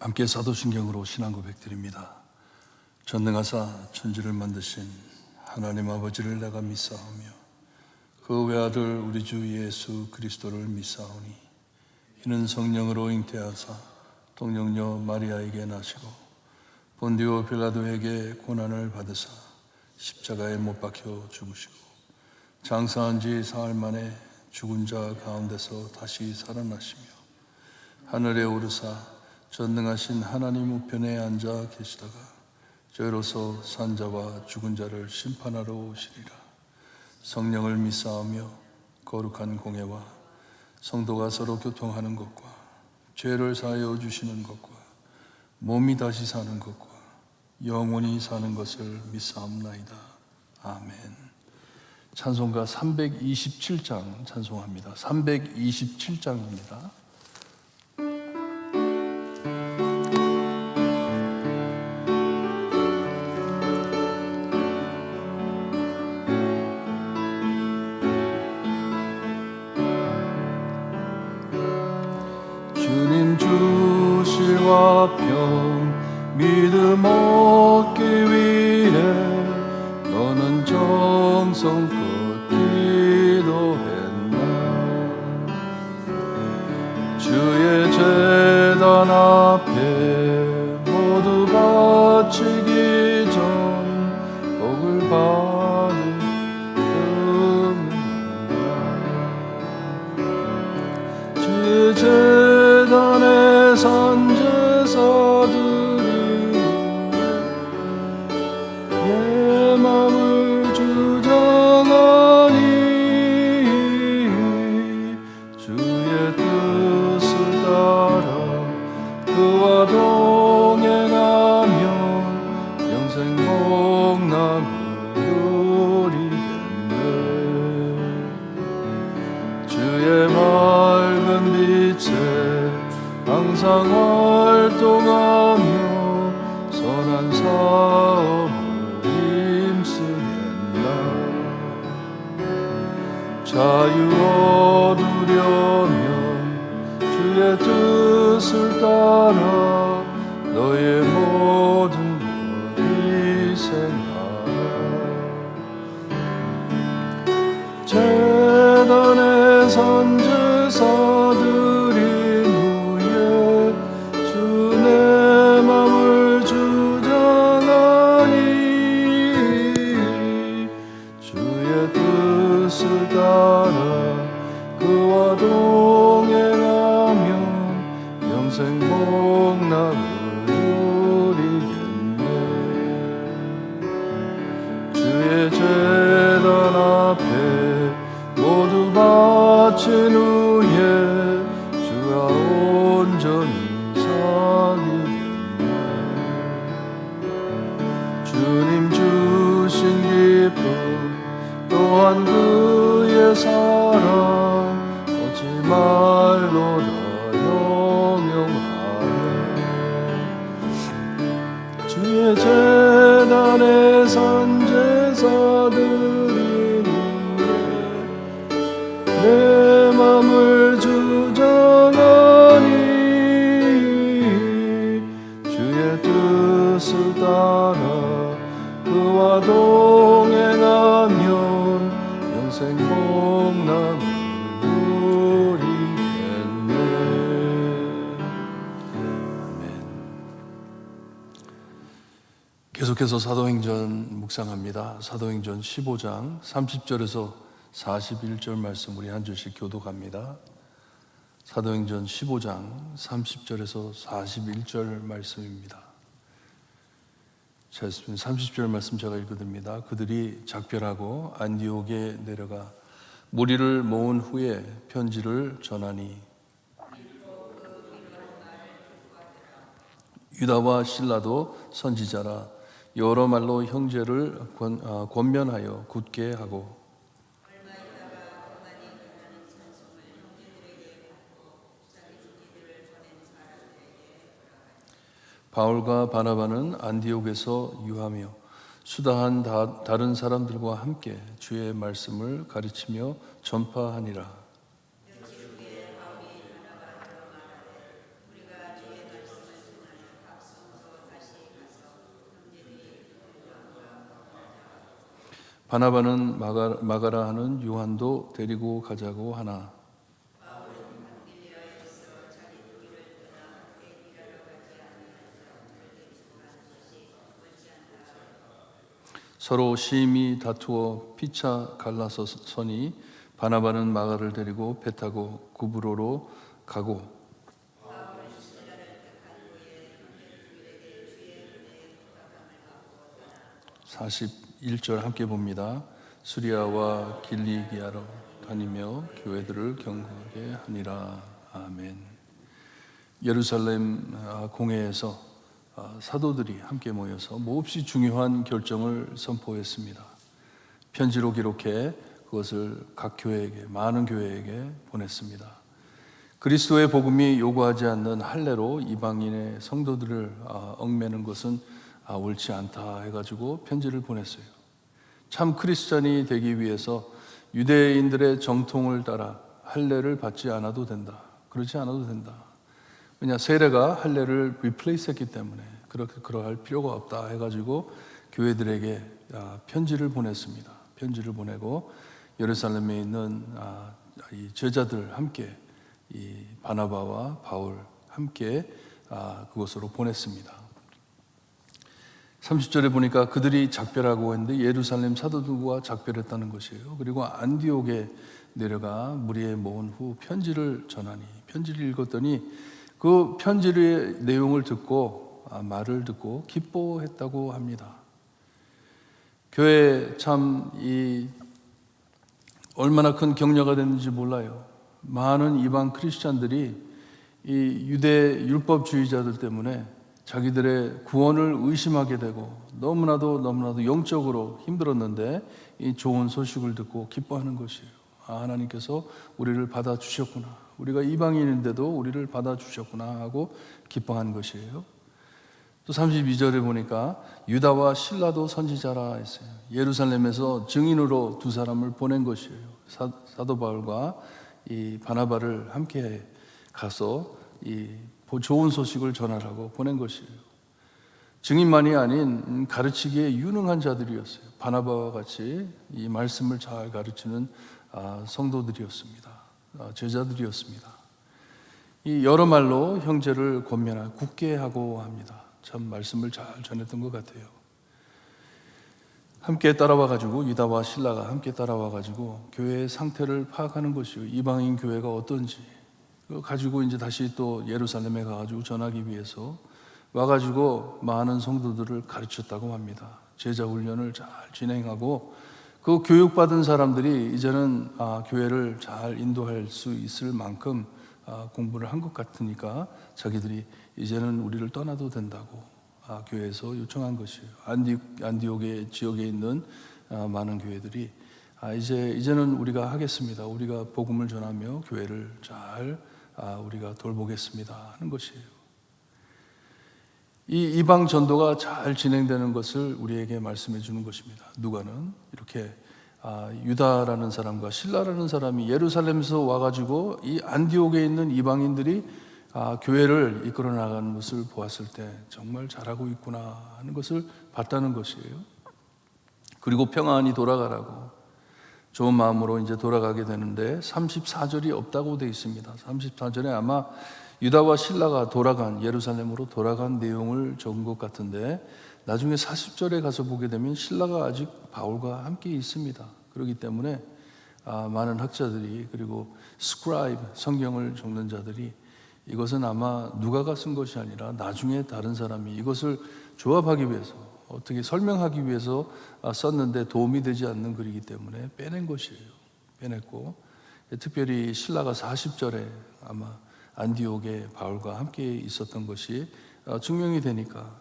함께 사도신경으로 신앙 고백드립니다. 전능하사 천지를 만드신 하나님 아버지를 내가 믿사오며 그 외아들 우리 주 예수 그리스도를 믿사오니 이는 성령으로 잉태하사 동정녀 마리아에게 나시고 본디오 빌라도에게 고난을 받으사 십자가에 못 박혀 죽으시고 장사한 지 사흘 만에 죽은 자 가운데서 다시 살아나시며 하늘에 오르사 전능하신 하나님 우편에 앉아 계시다가 저희로서 산자와 죽은 자를 심판하러 오시리라. 성령을 믿사오며 거룩한 공예와 성도가 서로 교통하는 것과 죄를 사하여 주시는 것과 몸이 다시 사는 것과 영원히 사는 것을 믿사옵나이다. 아멘. 찬송가 327장 찬송합니다. 327장입니다. 주님 주실 화평 믿음 얻기 위해 너는 정성껏 기도했나. 주의 제단 앞에 모두 바치기 전 복을 받으면 주의 제단에 선제사들이 내 맘을 주장하니 주의 뜻을 따라 그와 동행하면 영생 복락을 누리겠네. 주의 맑은 빛에 항상 활동하며 선한 사업을 힘쓰겠나. 자유 얻으려면 주의 뜻을 따라 너의 모든 것 희생하라. 제단의 선제사들이 그와 동행하면 영생 복락을 누리겠네. 주의 제단 앞에 모두 바친 후에 주와 온전히 사귀겠네. 주님 주신 기쁨 또한 그의 사랑 어찌 말로 다 영영하여. 주의 제단의 선제사들이 내 맘을 주장하니 주의 뜻을 따라 그와 동행하면 영생 복락을 누리겠네. 아멘. 계속해서 사도행전 묵상합니다. 사도행전 15장 30절에서 41절 말씀 우리 한 절씩 교독합니다. 사도행전 15장 30절에서 41절 말씀입니다. 30절 말씀 제가 읽어드립니다. 그들이 작별하고 안디옥에 내려가 무리를 모은 후에 편지를 전하니 유다와 실라도 선지자라 여러 말로 형제를 권면하여 굳게 하고 바울과 바나바는 안디옥에서 유하며 수다한 다른 사람들과 함께 주의 말씀을 가르치며 전파하니라. 바나바는 마가라 하는 요한도 데리고 가자고 하나. 서로 심히 다투어 피차 갈라서니 바나바는 마가를 데리고 배 타고 구브로로 가고 41절 함께 봅니다. 수리아와 길리기아로 다니며 교회들을 경고하게 하니라. 아멘. 예루살렘 공회에서 사도들이 함께 모여서 몹시 중요한 결정을 선포했습니다. 편지로 기록해 그것을 각 교회에게, 많은 교회에게 보냈습니다. 그리스도의 복음이 요구하지 않는 할례로 이방인의 성도들을 얽매는 것은 옳지 않다 해가지고 편지를 보냈어요. 참 크리스찬이 되기 위해서 유대인들의 정통을 따라 할례를 받지 않아도 된다. 그렇지 않아도 된다. 왜냐, 세례가 할례를 리플레이스했기 때문에 그러할 필요가 없다 해가지고 교회들에게 편지를 보냈습니다. 편지를 보내고 예루살렘에 있는 이 제자들 함께 이 바나바와 바울 함께 그곳으로 보냈습니다. 30절에 보니까 그들이 작별하고 했는데 예루살렘 사도들과 작별했다는 것이에요. 그리고 안디옥에 내려가 무리에 모은 후 편지를 전하니, 편지를 읽었더니 그 편지의 내용을 듣고 말을 듣고 기뻐했다고 합니다. 교회 참 얼마나 큰 격려가 됐는지 몰라요. 많은 이방 크리스찬들이 이 유대 율법주의자들 때문에 자기들의 구원을 의심하게 되고 너무나도 영적으로 힘들었는데 이 좋은 소식을 듣고 기뻐하는 것이에요. 하나님께서 우리를 받아주셨구나. 우리가 이방인인데도 우리를 받아주셨구나 하고 기뻐한 것이에요. 또 32절에 보니까 유다와 실라도 선지자라 했어요. 예루살렘에서 증인으로 두 사람을 보낸 것이에요. 사도 바울과 이 바나바를 함께 가서 이 좋은 소식을 전하라고 보낸 것이에요. 증인만이 아닌 가르치기에 유능한 자들이었어요. 바나바와 같이 이 말씀을 잘 가르치는 성도들이었습니다. 제자들이었습니다. 이 여러 말로 형제를 권면하고 굳게 하고 합니다. 참 말씀을 잘 전했던 것 같아요. 함께 따라와가지고 유다와 실라가 함께 따라와가지고 교회의 상태를 파악하는 것이요, 이방인 교회가 어떤지 가지고 이제 다시 또 예루살렘에 가가지고 전하기 위해서 와가지고 많은 성도들을 가르쳤다고 합니다. 제자 훈련을 잘 진행하고 그 교육받은 사람들이 이제는 교회를 잘 인도할 수 있을 만큼 공부를 한 것 같으니까 자기들이 이제는 우리를 떠나도 된다고 교회에서 요청한 것이에요. 안디옥의 지역에 있는 많은 교회들이 이제는 우리가 하겠습니다. 우리가 복음을 전하며 교회를 잘 우리가 돌보겠습니다 하는 것이에요. 이 이방 전도가 잘 진행되는 것을 우리에게 말씀해 주는 것입니다. 누가는 이렇게 유다라는 사람과 실라라는 사람이 예루살렘에서 와가지고 이 안디옥에 있는 이방인들이 교회를 이끌어 나가는 것을 보았을 때 정말 잘하고 있구나 하는 것을 봤다는 것이에요. 그리고 평안히 돌아가라고 좋은 마음으로 이제 돌아가게 되는데 34절이 없다고 되어 있습니다. 34절에 아마 유다와 실라가 예루살렘으로 돌아간 내용을 적은 것 같은데 나중에 40절에 가서 보게 되면 신라가 아직 바울과 함께 있습니다. 그렇기 때문에 많은 학자들이 그리고 스크라이브 성경을 적는 자들이 이것은 아마 누가가 쓴 것이 아니라 나중에 다른 사람이 이것을 조합하기 위해서 어떻게 설명하기 위해서 썼는데 도움이 되지 않는 글이기 때문에 빼낸 것이에요. 빼냈고 특별히 신라가 40절에 아마 안디옥에 바울과 함께 있었던 것이 증명이 되니까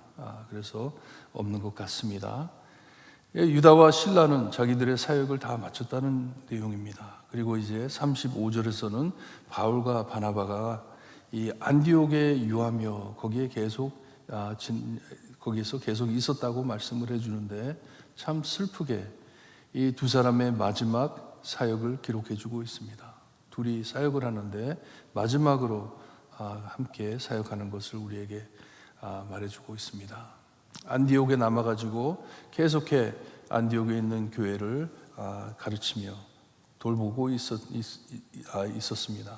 그래서 없는 것 같습니다. 유다와 실라는 자기들의 사역을 다 마쳤다는 내용입니다. 그리고 이제 35절에서는 바울과 바나바가 이 안디옥에 유하며 거기에서 계속 있었다고 말씀을 해주는데 참 슬프게 이 두 사람의 마지막 사역을 기록해주고 있습니다. 둘이 사역을 하는데 마지막으로 함께 사역하는 것을 우리에게 말해주고 있습니다. 안디옥에 남아가지고 계속해 안디옥에 있는 교회를 가르치며 돌보고 있었습니다.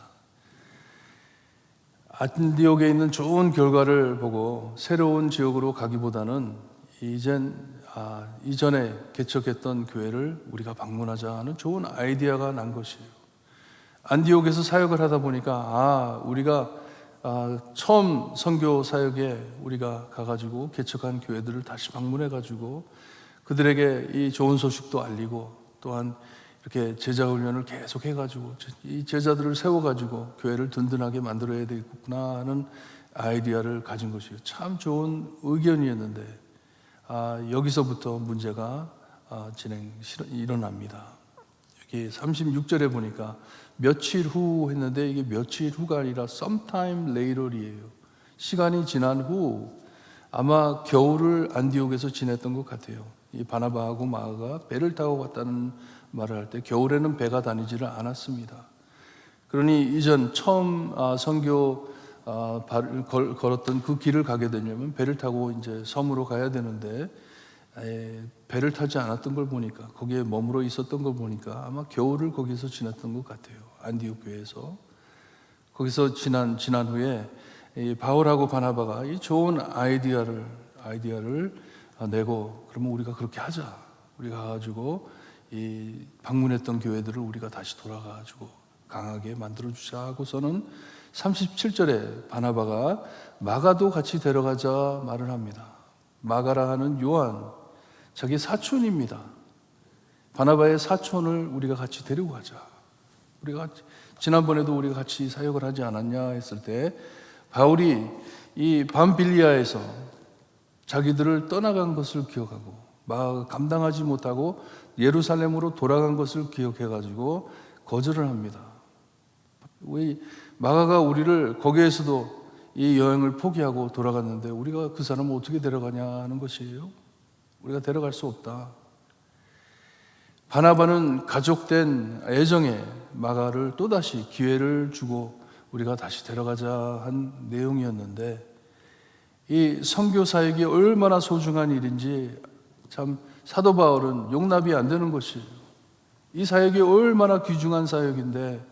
안디옥에 있는 좋은 결과를 보고 새로운 지역으로 가기보다는 이전에 개척했던 교회를 우리가 방문하자 하는 좋은 아이디어가 난 것이에요. 안디옥에서 사역을 하다 보니까 우리가 처음 선교 사역에 우리가 가가지고 개척한 교회들을 다시 방문해가지고 그들에게 이 좋은 소식도 알리고 또한 이렇게 제자 훈련을 계속 해가지고 이 제자들을 세워가지고 교회를 든든하게 만들어야 되겠구나 하는 아이디어를 가진 것이에요. 참 좋은 의견이었는데 여기서부터 문제가 일어납니다. 여기 36절에 보니까 며칠 후 했는데 이게 며칠 후가 아니라 sometime later이에요. 시간이 지난 후 아마 겨울을 안디옥에서 지냈던 것 같아요. 이 바나바하고 마가가 배를 타고 갔다는 말을 할 때 겨울에는 배가 다니지를 않았습니다. 그러니 이전 처음 선교 발을 걸었던 그 길을 가게 되려면 배를 타고 이제 섬으로 가야 되는데 배를 타지 않았던 걸 보니까 거기에 머물러 있었던 걸 보니까 아마 겨울을 거기서 지냈던 것 같아요. 안디옥 교회에서 거기서 지난 후에 이 바울하고 바나바가 이 좋은 아이디어를 내고 그러면 우리가 그렇게 하자. 우리가 가가지고 이 방문했던 교회들을 우리가 다시 돌아가가지고 강하게 만들어주자 하고서는 37절에 바나바가 마가도 같이 데려가자 말을 합니다. 마가라 하는 요한, 자기 사촌입니다. 바나바의 사촌을 우리가 같이 데리고 가자. 지난번에도 우리가 같이 사역을 하지 않았냐 했을 때 바울이 이 밤빌리아에서 자기들을 떠나간 것을 기억하고 마가가 감당하지 못하고 예루살렘으로 돌아간 것을 기억해가지고 거절을 합니다. 왜 마가가 우리를 거기에서도 이 여행을 포기하고 돌아갔는데 우리가 그 사람을 어떻게 데려가냐 하는 것이에요. 우리가 데려갈 수 없다. 바나바는 가족된 애정에 마가를 또다시 기회를 주고 우리가 다시 데려가자 한 내용이었는데 이 선교 사역이 얼마나 소중한 일인지 참 사도 바울은 용납이 안 되는 것이에요. 이 사역이 얼마나 귀중한 사역인데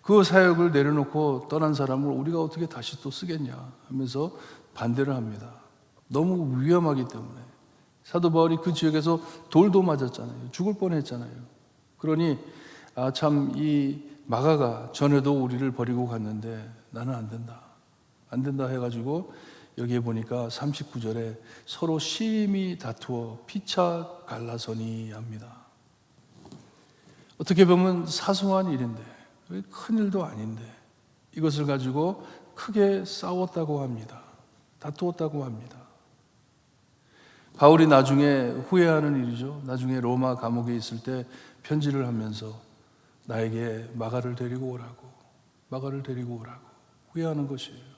그 사역을 내려놓고 떠난 사람을 우리가 어떻게 다시 또 쓰겠냐 하면서 반대를 합니다. 너무 위험하기 때문에. 사도 바울이 그 지역에서 돌도 맞았잖아요. 죽을 뻔했잖아요. 그러니 참 이 마가가 전에도 우리를 버리고 갔는데 나는 안 된다 해가지고 여기에 보니까 39절에 서로 심히 다투어 피차 갈라서니 합니다. 어떻게 보면 사소한 일인데 큰 일도 아닌데 이것을 가지고 크게 싸웠다고 합니다. 다투었다고 합니다. 바울이 나중에 후회하는 일이죠. 나중에 로마 감옥에 있을 때 편지를 하면서 나에게 마가를 데리고 오라고 후회하는 것이에요.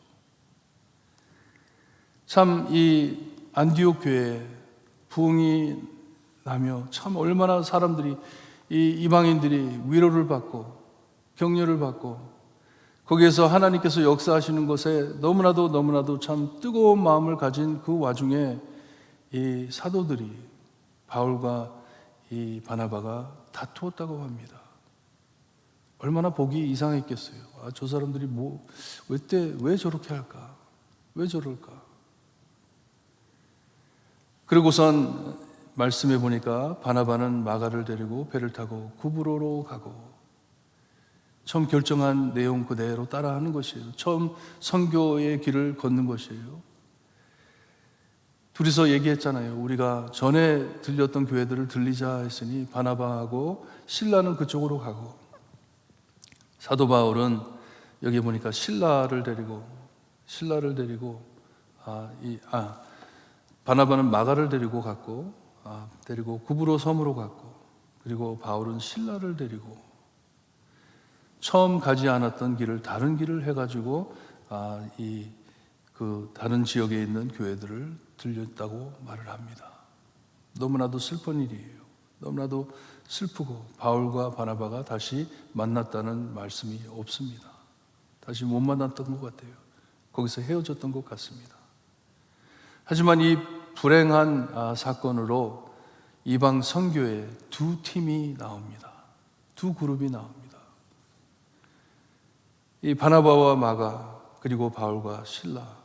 참 이 안디옥 교회에 부흥이 나며 참 얼마나 사람들이 이 이방인들이 위로를 받고 격려를 받고 거기에서 하나님께서 역사하시는 것에 너무나도 참 뜨거운 마음을 가진 그 와중에 이 사도들이 바울과 이 바나바가 다투었다고 합니다. 얼마나 보기 이상했겠어요. 저 사람들이 왜 저렇게 할까? 왜 저럴까? 그리고선 말씀해 보니까 바나바는 마가를 데리고 배를 타고 구브로로 가고 처음 결정한 내용 그대로 따라하는 것이에요. 처음 선교의 길을 걷는 것이에요. 둘이서 얘기했잖아요. 우리가 전에 들렸던 교회들을 들리자 했으니 바나바하고 실라는 그쪽으로 가고 사도 바울은 여기 보니까 실라를 데리고 바나바는 마가를 데리고 갔고 데리고 구브로 섬으로 갔고 그리고 바울은 실라를 데리고 처음 가지 않았던 길을 다른 길을 해가지고 그 다른 지역에 있는 교회들을 들렸다고 말을 합니다. 너무나도 슬픈 일이에요. 너무나도 슬프고 바울과 바나바가 다시 만났다는 말씀이 없습니다. 다시 못 만났던 것 같아요. 거기서 헤어졌던 것 같습니다. 하지만 이 불행한 사건으로 이방 선교에 두 팀이 나옵니다. 두 그룹이 나옵니다. 이 바나바와 마가, 그리고 바울과 신라.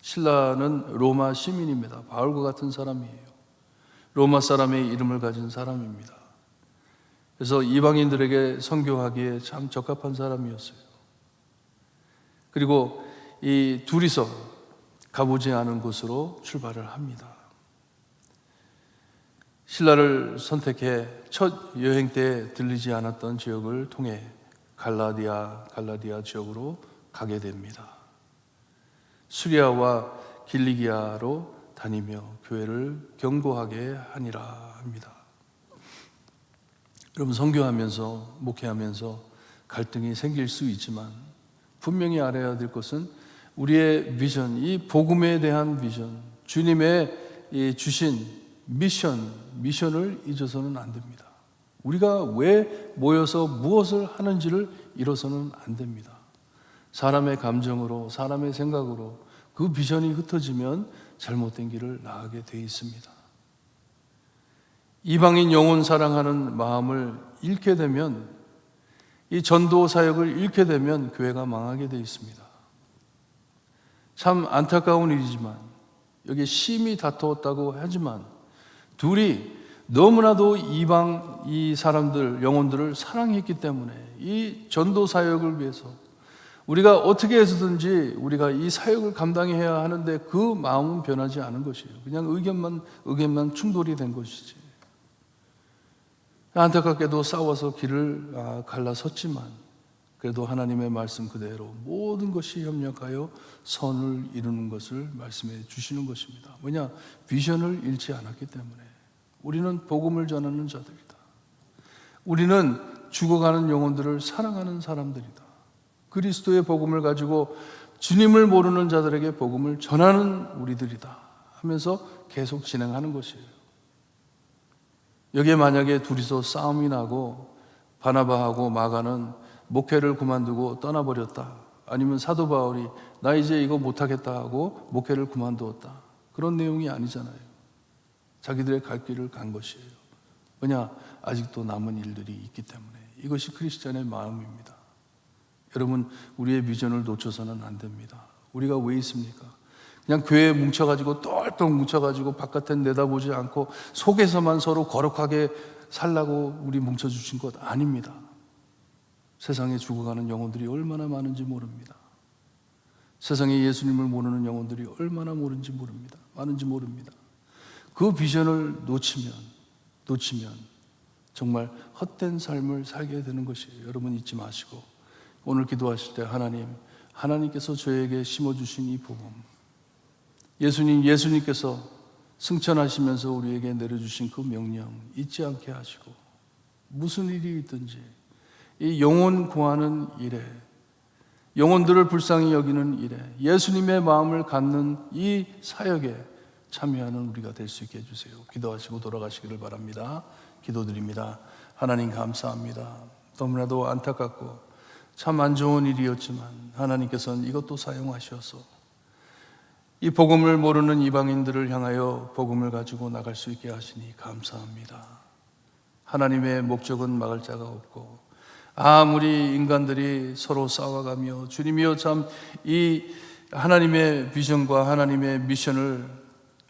신라는 로마 시민입니다. 바울과 같은 사람이에요. 로마 사람의 이름을 가진 사람입니다. 그래서 이방인들에게 선교하기에 참 적합한 사람이었어요. 그리고 이 둘이서 가보지 않은 곳으로 출발을 합니다. 신라를 선택해 첫 여행 때 들리지 않았던 지역을 통해 갈라디아 지역으로 가게 됩니다. 수리아와 길리기아로 다니며 교회를 견고하게 하니라 합니다. 여러분, 선교하면서 목회하면서 갈등이 생길 수 있지만 분명히 알아야 될 것은 우리의 비전, 이 복음에 대한 비전, 주님의 주신 미션을 잊어서는 안 됩니다. 우리가 왜 모여서 무엇을 하는지를 잃어서는 안 됩니다. 사람의 감정으로, 사람의 생각으로 그 비전이 흩어지면 잘못된 길을 나가게 돼 있습니다. 이방인 영혼 사랑하는 마음을 잃게 되면, 이 전도 사역을 잃게 되면 교회가 망하게 돼 있습니다. 참 안타까운 일이지만, 여기 심히 다투었다고 하지만 둘이 너무나도 이방 이 사람들, 영혼들을 사랑했기 때문에 이 전도 사역을 위해서 우리가 어떻게 해서든지 우리가 이 사역을 감당해야 하는데 그 마음은 변하지 않은 것이에요. 그냥 의견만 충돌이 된 것이지. 안타깝게도 싸워서 길을 갈라섰지만 그래도 하나님의 말씀 그대로 모든 것이 협력하여 선을 이루는 것을 말씀해 주시는 것입니다. 뭐냐? 비전을 잃지 않았기 때문에. 우리는 복음을 전하는 자들이다. 우리는 죽어가는 영혼들을 사랑하는 사람들이다. 그리스도의 복음을 가지고 주님을 모르는 자들에게 복음을 전하는 우리들이다 하면서 계속 진행하는 것이에요. 여기에 만약에 둘이서 싸움이 나고 바나바하고 마가는 목회를 그만두고 떠나버렸다, 아니면 사도 바울이 나 이제 이거 못하겠다 하고 목회를 그만두었다, 그런 내용이 아니잖아요. 자기들의 갈 길을 간 것이에요. 왜냐? 아직도 남은 일들이 있기 때문에. 이것이 크리스찬의 마음입니다. 여러분, 우리의 비전을 놓쳐서는 안 됩니다. 우리가 왜 있습니까? 그냥 교회에 뭉쳐가지고 똘똘 뭉쳐가지고 바깥에 내다보지 않고 속에서만 서로 거룩하게 살라고 우리 뭉쳐주신 것 아닙니다. 세상에 죽어가는 영혼들이 얼마나 많은지 모릅니다. 세상에 예수님을 모르는 영혼들이 얼마나 많은지 모릅니다. 그 비전을 놓치면 정말 헛된 삶을 살게 되는 것이에요. 여러분, 잊지 마시고 오늘 기도하실 때 하나님께서 저에게 심어주신 이 복음, 예수님께서 승천하시면서 우리에게 내려주신 그 명령 잊지 않게 하시고, 무슨 일이 있든지 이 영혼 구하는 일에, 영혼들을 불쌍히 여기는 일에, 예수님의 마음을 갖는 이 사역에 참여하는 우리가 될 수 있게 해주세요. 기도하시고 돌아가시기를 바랍니다. 기도드립니다. 하나님, 감사합니다. 너무나도 안타깝고 참 안 좋은 일이었지만 하나님께서는 이것도 사용하셔서 이 복음을 모르는 이방인들을 향하여 복음을 가지고 나갈 수 있게 하시니 감사합니다. 하나님의 목적은 막을 자가 없고, 아무리 인간들이 서로 싸워가며 주님이여 참 이 하나님의 비전과 하나님의 미션을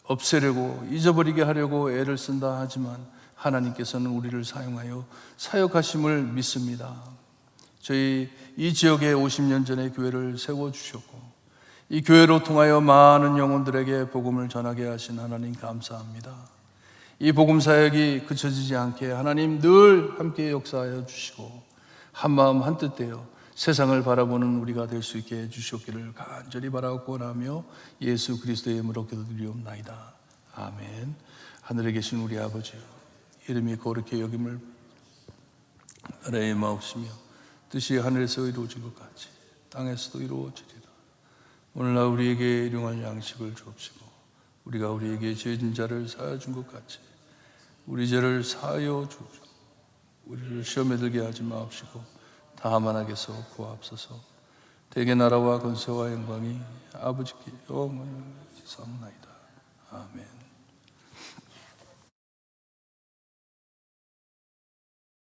없애려고, 잊어버리게 하려고 애를 쓴다 하지만 하나님께서는 우리를 사용하여 사역하심을 믿습니다. 저희 이 지역에 50년 전에 교회를 세워주셨고 이 교회로 통하여 많은 영혼들에게 복음을 전하게 하신 하나님 감사합니다. 이 복음 사역이 그쳐지지 않게 하나님 늘 함께 역사하여 주시고 한마음 한뜻 되어 세상을 바라보는 우리가 될 수 있게 해주셨기를 간절히 바라고 원하며 예수 그리스도의 이름으로 기도드리옵나이다. 아멘. 하늘에 계신 우리 아버지여, 이름이 거룩히 여김을 나라의 마옵시며 뜻이 하늘에서 이루어진 것 같이 땅에서도 이루어지리라. 오늘날 우리에게 일용할 양식을 주옵시고 우리가 우리에게 죄진 자를 사하여 준 것 같이 우리 죄를 사하여 주옵시고 우리를 시험에 들게 하지 마옵시고 다만 악에서 구하옵소서. 대개 나라와 권세와 영광이 아버지께 영원히 있사옵나이다. 아멘.